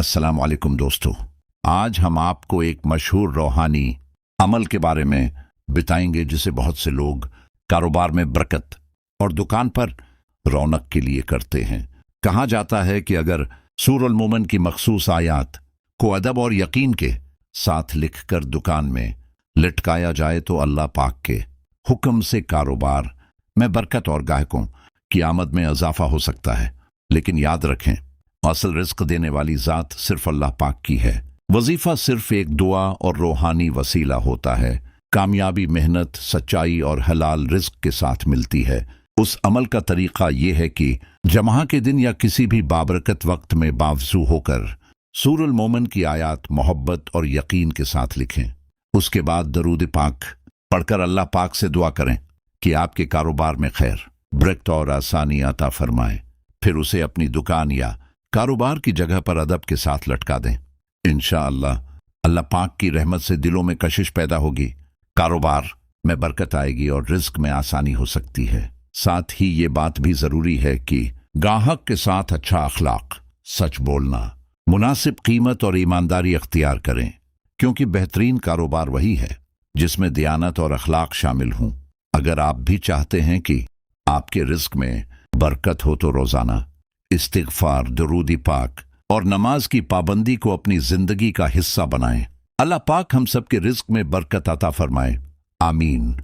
अस्सलाम वालेकुम दोस्तों। आज हम आपको एक मशहूर रूहानी अमल के बारे में बताएंगे जिसे बहुत से लोग कारोबार में बरकत और दुकान पर रौनक के लिए करते हैं। कहा जाता है कि अगर सूरह मोमिन की मखसूस आयात को अदब और यकीन के साथ लिखकर दुकान में लटकाया जाए तो अल्लाह पाक के हुक्म से कारोबार में बरकत और गाहकों की आमद में इजाफा हो सकता है। लेकिन याद रखें, असल रिस्क देने वाली ज़ात सिर्फ अल्लाह पाक की है। वजीफा सिर्फ एक दुआ और रूहानी वसीला होता है। कामयाबी मेहनत, सच्चाई और हलाल रिस्क के साथ मिलती है। उस अमल का तरीका यह है कि जमा के दिन या किसी भी बाबरकत वक्त में बावजू होकर सूरह मोमिन की आयात मोहब्बत और यकीन के साथ लिखें। उसके बाद दरूद पाक पढ़कर अल्लाह पाक से दुआ करें कि आपके कारोबार में खैर, बरकत और आसानी अता फरमाए। फिर उसे अपनी दुकान या कारोबार की जगह पर अदब के साथ लटका दें। इंशाअल्लाह अल्लाह पाक की रहमत से दिलों में कशिश पैदा होगी, कारोबार में बरकत आएगी और रिज्क में आसानी हो सकती है। साथ ही ये बात भी जरूरी है कि गाहक के साथ अच्छा अखलाक, सच बोलना, मुनासिब कीमत और ईमानदारी अख्तियार करें, क्योंकि बेहतरीन कारोबार वही है जिसमें दियानत और अखलाक शामिल हों। अगर आप भी चाहते हैं कि आपके रिज्क में बरकत हो तो रोजाना इस्तिगफार, दुरूद पाक और नमाज की पाबंदी को अपनी जिंदगी का हिस्सा बनाएं। अल्लाह पाक हम सबके रिज्क में बरकत अता फरमाए। आमीन।